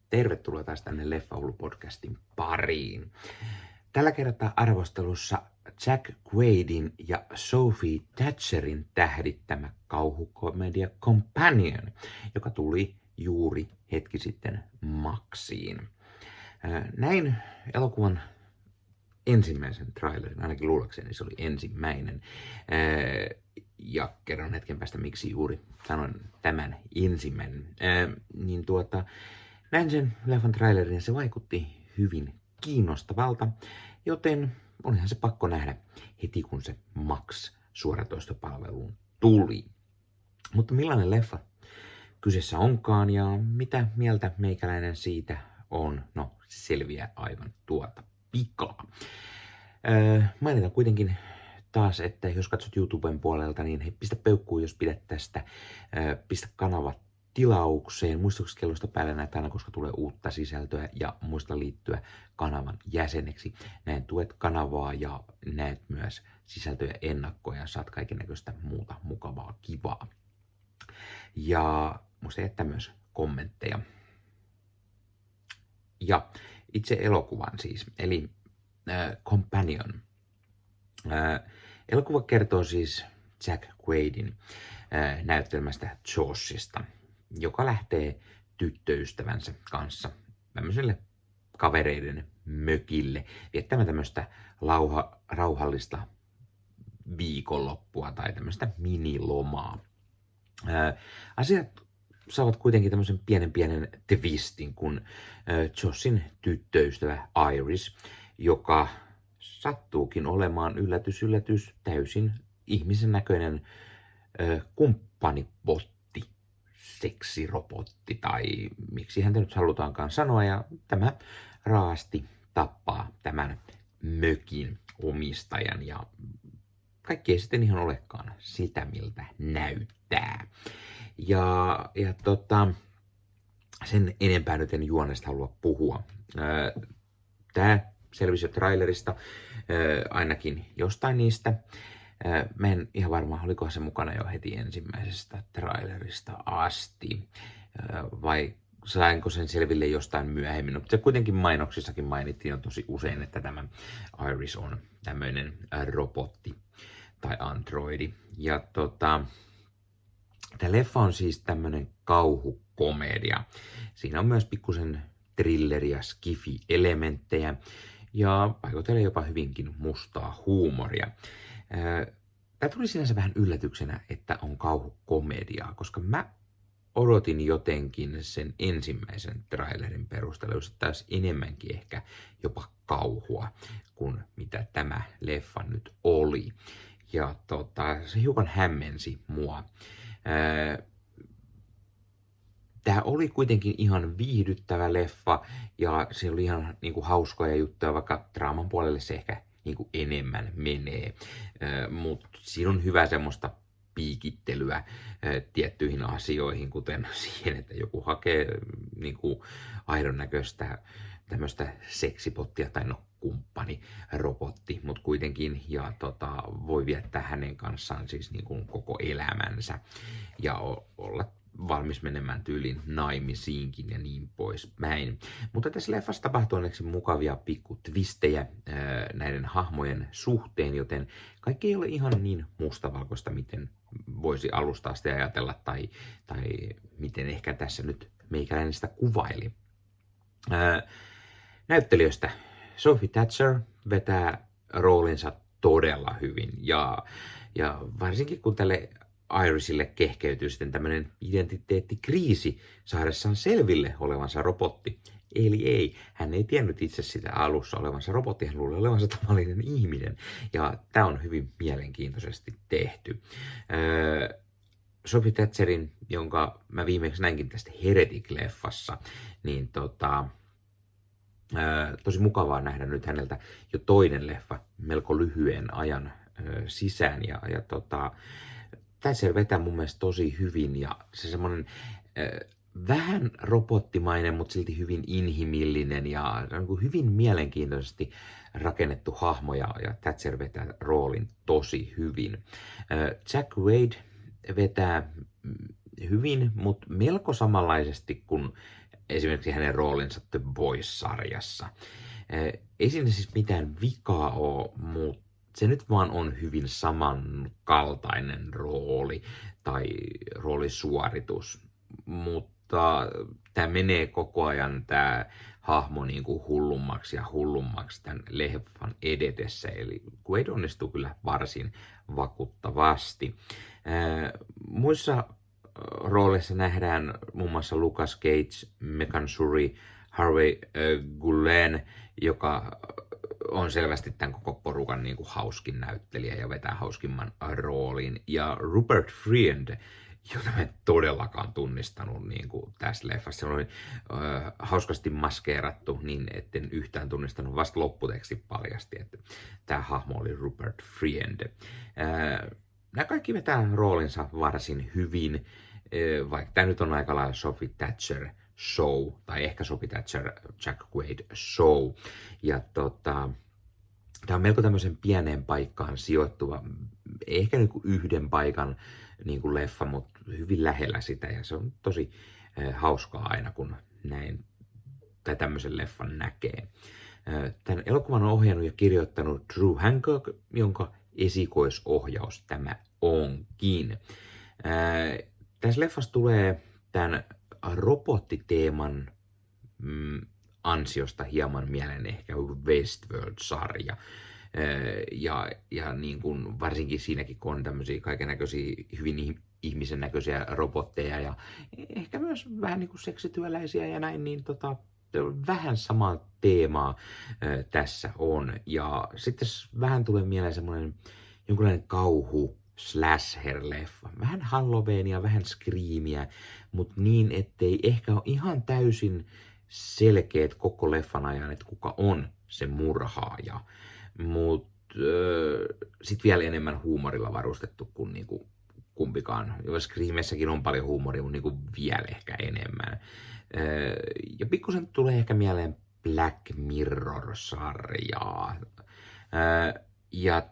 Tervetuloa taas tänne Leffahullu-podcastin pariin. Tällä kertaa arvostelussa Jack Quaidin ja Sophie Thatcherin tähdittämä kauhukomedia Companion, joka tuli juuri hetki sitten Maxiin. Näin elokuvan ensimmäisen trailerin, ainakin luullakseni se oli ensimmäinen. Ja kerron hetken päästä, miksi juuri sanon tämän ensimmäinen. Näin sen leffan trailerin, se vaikutti hyvin kiinnostavalta, joten olihan se pakko nähdä heti kun se Max suoratoistopalveluun tuli. Mutta millainen leffa kyseessä onkaan ja mitä mieltä meikäläinen siitä on, no se selviää aivan tuota pikaa. Mainitan kuitenkin taas, että jos katsot YouTuben puolelta, niin hei, pistä peukkuun, jos pidät tästä, pistä kanava tilaukseen, muistutuskellosta päälle näet aina, koska tulee uutta sisältöä ja muista liittyä kanavan jäseneksi. Näin tuet kanavaa ja näet myös sisältöjä ennakkoja ja saat kaikennäköistä muuta mukavaa, kivaa. Ja muista jättää myös kommentteja. Ja itse elokuvan siis, eli Companion. Elokuva kertoo siis Jack Quaidin näyttelmästä Joshista, joka lähtee tyttöystävänsä kanssa tämmöiselle kavereiden mökille viettämään tämmöistä rauhallista viikonloppua tai tämmöistä minilomaa. Asiat saavat kuitenkin tämmöisen pienen twistin, kun Joshin tyttöystävä Iris, joka sattuukin olemaan yllätys täysin ihmisen näköinen kumppanibotti, seksirobotti tai miksi häntä nyt halutaankaan sanoa, ja tämä raasti tappaa tämän mökin omistajan ja kaikki ei sitten ihan olekaan sitä, miltä näyttää. Ja sen enempää nyt en juonesta halua puhua. Tämä selvisi jo trailerista, ainakin jostain niistä. Mä en ihan varma, olikohan se mukana jo heti ensimmäisestä trailerista asti, vai sainko sen selville jostain myöhemmin. Mutta se kuitenkin mainoksissakin mainittiin jo tosi usein, että tämä Iris on tämmöinen robotti tai androidi. Ja tämä leffa on siis tämmöinen kauhukomedia. Siinä on myös pikkusen thriller- ja skifi-elementtejä ja paikoitellen jopa hyvinkin mustaa huumoria. Tämä tuli sinänsä vähän yllätyksenä, että on kauhukomediaa, koska mä odotin jotenkin sen ensimmäisen trailerin perusteella, jossa taisi enemmänkin ehkä jopa kauhua kuin mitä tämä leffa nyt oli. Ja se hiukan hämmensi mua. Tämä oli kuitenkin ihan viihdyttävä leffa ja se oli ihan niinku hauskoja juttuja, vaikka draaman puolelle se ehkä niinku enemmän menee. Mutta siinä on hyvä semmoista piikittelyä tiettyihin asioihin, kuten siihen, että joku hakee niinku aidon näköistä tämmöistä seksipottia tai no kumppanirobotti, mutta kuitenkin ja voi viettää hänen kanssaan siis niinku koko elämänsä ja olla valmis menemään tyyliin naimisiinkin ja niin poispäin. Mutta tässä leffassa tapahtuu onneksi mukavia pikku twistejä näiden hahmojen suhteen, joten kaikki ei ole ihan niin mustavalkoista, miten voisi alusta asti ajatella tai miten ehkä tässä nyt meikäläinen sitä kuvaili. Näyttelijöistä Sophie Thatcher vetää roolinsa todella hyvin ja varsinkin kun tälle Irisille kehkeytyy sitten tämmöinen identiteettikriisi saadessaan selville olevansa robotti. Eli ei, hän ei tiennyt itse sitä alussa olevansa robotti, hän luuli olevansa tavallinen ihminen. Ja tämä on hyvin mielenkiintoisesti tehty. Sophie Thatcherin, jonka mä viimeksi näinkin tästä Heretic-leffassa, niin tosi mukavaa nähdä nyt häneltä jo toinen leffa melko lyhyen ajan sisään. Ja Thatcher vetää mun mielestä tosi hyvin ja se semmoinen vähän robottimainen, mutta silti hyvin inhimillinen ja hyvin mielenkiintoisesti rakennettu hahmo ja Thatcher vetää roolin tosi hyvin. Jack Quaid vetää hyvin, mutta melko samanlaisesti kuin esimerkiksi hänen roolinsa The Boys-sarjassa. Ei siinä siis mitään vikaa ole, mutta se nyt vaan on hyvin samankaltainen rooli tai roolisuoritus, mutta tämä menee koko ajan tämä hahmo niin kuin hullummaksi ja hullummaksi tämän leffan edetessä, eli Quaid onnistuu kyllä varsin vakuuttavasti. Muissa rooleissa nähdään muun muassa Lucas Gage, Megan Suri, Harvey Gulen, joka on selvästi tämän koko porukan niin kuin hauskin näyttelijä ja vetää hauskimman roolin. Ja Rupert Friend, jota mä en todellakaan tunnistanut niin kuin tässä leffassa. Se oli hauskasti maskeerattu niin, etten yhtään tunnistanut. Vasta lopputeksti paljasti, että tämä hahmo oli Rupert Friend. Nämä kaikki vetää roolinsa varsin hyvin, vaikka tämä nyt on aika lailla Sophie Thatcher show, tai ehkä Sophie Thatcher Jack Quaid show. Ja tämä on melko tämmöisen pieneen paikkaan sijoittuva, ehkä niin kuin yhden paikan niin kuin leffa, mutta hyvin lähellä sitä, ja se on tosi hauskaa aina, kun näin tai tämmöisen leffan näkee. Tämän elokuvan on ohjannut ja kirjoittanut Drew Hancock, jonka esikoisohjaus tämä onkin. Tässä leffassa tulee tämän robottiteeman ansiosta hieman mieleen ehkä Westworld-sarja. Ja niin kuin varsinkin siinäkin, kun on tämmöisiä kaikennäköisiä hyvin ihmisen näköisiä robotteja ja ehkä myös vähän niin kuin seksityöläisiä ja näin, niin vähän samaa teemaa tässä on. Ja sitten vähän tulee mieleen semmoinen jonkunlainen kauhu slasher-leffa. Vähän Halloweenia, vähän Screamia, mutta niin, ettei ehkä ole ihan täysin selkeät koko leffan ajan, että kuka on se murhaaja. Mutta sitten vielä enemmän huumorilla varustettu kuin niinku kumpikaan. Screamessäkin on paljon huumoria, mutta niinku vielä ehkä enemmän. Ja pikkusen tulee ehkä mieleen Black Mirror-sarjaa. Ja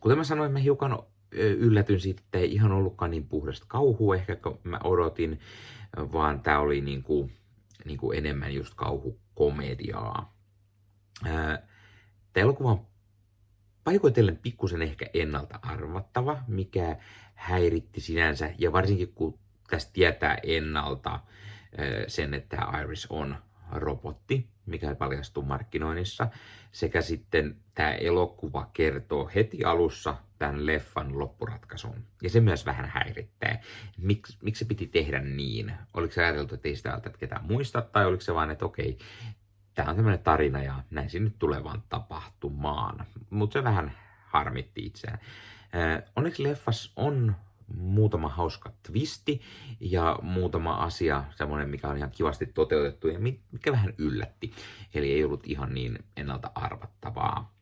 kuten mä sanoin, mä hiukan yllätyn siitä, että ei ihan ollutkaan niin puhdasta kauhua ehkä, kun mä odotin, vaan tää oli niinku enemmän just kauhukomediaa. Tämä elokuva on paikoitellen pikkusen ehkä ennalta arvattava, mikä häiritti sinänsä, ja varsinkin kun tästä tietää ennalta sen, että tämä Iris on robotti, mikä paljastuu markkinoinnissa, sekä sitten tämä elokuva kertoo heti alussa tämän leffan loppuratkaisun. Ja se myös vähän häirittää. Miksi se piti tehdä niin? Oliko se ajateltu, että ei sitä välttämättä ketään muista, tai oliko se vaan, että okei, tämä on tämmöinen tarina ja näin se nyt tulee vaan tapahtumaan. Mutta se vähän harmitti itseään. Onneksi leffas on muutama hauska twisti ja muutama asia, semmoinen mikä on ihan kivasti toteutettu ja mikä vähän yllätti. Eli ei ollut ihan niin ennalta arvattavaa.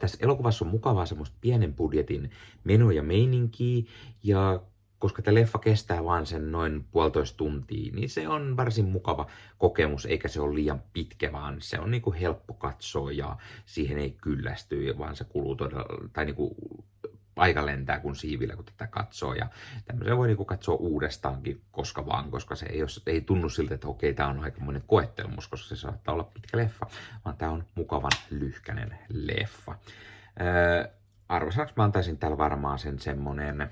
Tässä elokuvassa on mukavaa semmoista pienen budjetin meno- ja meininkiä, ja koska tämä leffa kestää vaan sen noin 1,5 tuntia, niin se on varsin mukava kokemus, eikä se ole liian pitkä, vaan se on niinku helppo katsoa ja siihen ei kyllästy, vaan se kuluu todella, tai niinku aika lentää kuin siivillä, kun tätä katsoo, ja tämmöisen voi niinku katsoa uudestaankin koska vaan, koska se ei tunnu siltä, että okei, tämä on aikamoinen koettelmus, koska se saattaa olla pitkä leffa, vaan tämä on mukavan lyhkänen leffa. Arvosanaksi mä antaisin täällä varmaan sen semmonen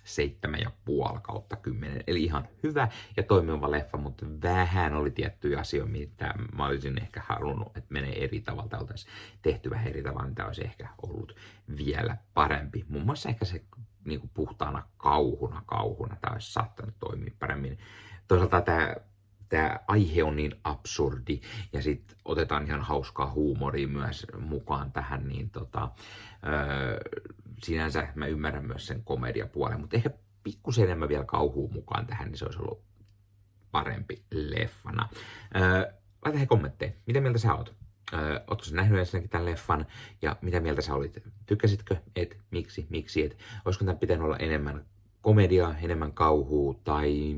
7,5/10, eli ihan hyvä ja toimiva leffa, mutta vähän oli tiettyjä asioita, mitä mä olisin ehkä halunnut, että menee eri tavalla, tai oltaisiin tehty vähän eri tavalla, mitä olisi ehkä ollut vielä parempi. Muun muassa ehkä se niin kuin puhtaana kauhuna, tämä olisi saattanut toimia paremmin. Toisaalta tämä aihe on niin absurdi, ja sitten otetaan ihan hauskaa huumoria myös mukaan tähän, niin sinänsä mä ymmärrän myös sen komediapuolen, mutta ehkä pikkusen enemmän vielä kauhua mukaan tähän, niin se olisi ollut parempi leffana. Laita he kommentteja, mitä mieltä sä oot? Ootko sä nähnyt ensinnäkin tämän leffan, ja mitä mieltä sä olit? Tykkäsitkö? Et? Miksi et? Olisiko tämän pitänyt olla enemmän komediaa, enemmän kauhua, tai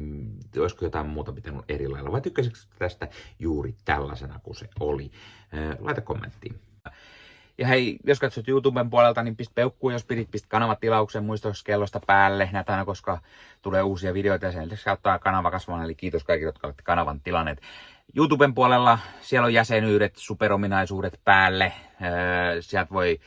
olisiko jotain muuta pitänyt eri lailla, vai tykkäsitkö tästä juuri tällaisena kuin se oli? Laita kommenttiin. Ja hei, jos katsot YouTuben puolelta, niin pistä peukkuun, jos pistä kanavatilauksen muistoskellosta päälle näitä aina, koska tulee uusia videoita ja sen lisäksi auttaa kanava kasvamaan. Eli kiitos kaikille, jotka olette kanavan tilanneet. YouTuben puolella siellä on jäsenyydet, superominaisuudet päälle. Sieltä voi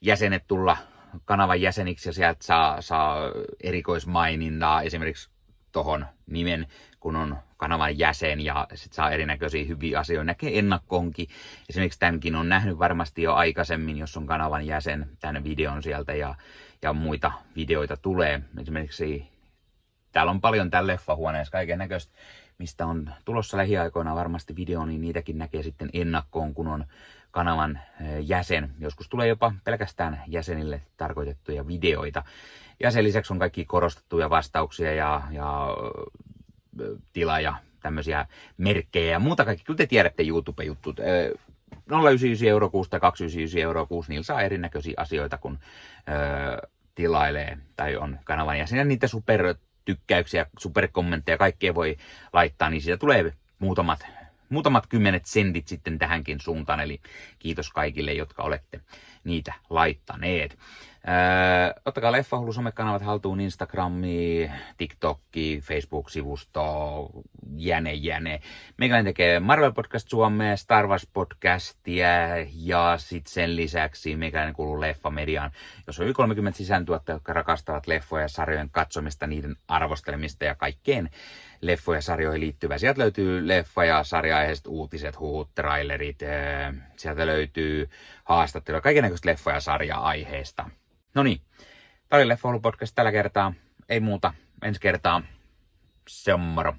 jäsenet tulla kanavan jäseniksi ja sieltä saa erikoismainintaa esimerkiksi tohon nimen, kun on kanavan jäsen ja sit saa erinäköisiä hyviä asioita. Näkee ennakkoonkin. Esimerkiksi tämänkin on nähnyt varmasti jo aikaisemmin, jos on kanavan jäsen, tämän videon sieltä ja muita videoita tulee. Esimerkiksi täällä on paljon täällä leffahuoneessa kaiken näköistä, mistä on tulossa lähiaikoina varmasti video, niin niitäkin näkee sitten ennakkoon, kun on kanavan jäsen. Joskus tulee jopa pelkästään jäsenille tarkoitettuja videoita. Ja sen lisäksi on kaikki korostettuja vastauksia ja tila ja tämmöisiä merkkejä ja muuta kaikki. Kyllä te tiedätte YouTube-juttut. 0,99 € kuussa tai 2,99 € kuussa, niillä saa erinäköisiä asioita, kun tilailee tai on kanavan jäsen. Ja niitä supertykkäyksiä, superkommentteja, kaikkea voi laittaa, niin siitä tulee muutamat kymmenet sentit sitten tähänkin suuntaan, eli kiitos kaikille, jotka olette niitä laittaneet. Ottakaa Leffahullu somekanavat haltuun, Instagrami, TikTokki, Facebook-sivusto, jäne. Meikäläinen tekee Marvel Podcast Suomea, Star Wars Podcastia ja sitten sen lisäksi meikäläinen kuuluu Leffamediaan, jos on yli 30 sisääntuottajia, jotka rakastavat leffoja ja sarjojen katsomista, niiden arvostelemista ja kaikkeen leffoja ja sarjoihin liittyvää. Sieltä löytyy leffa- ja sarja-aiheiset uutiset, huhut, trailerit, sieltä löytyy haastatteluja, kaikennäköistä leffa- ja sarja-aiheesta. No niin, tämä oli Leffahullu podcast tällä kertaa. Ei muuta, ensi kertaa. Se on moro.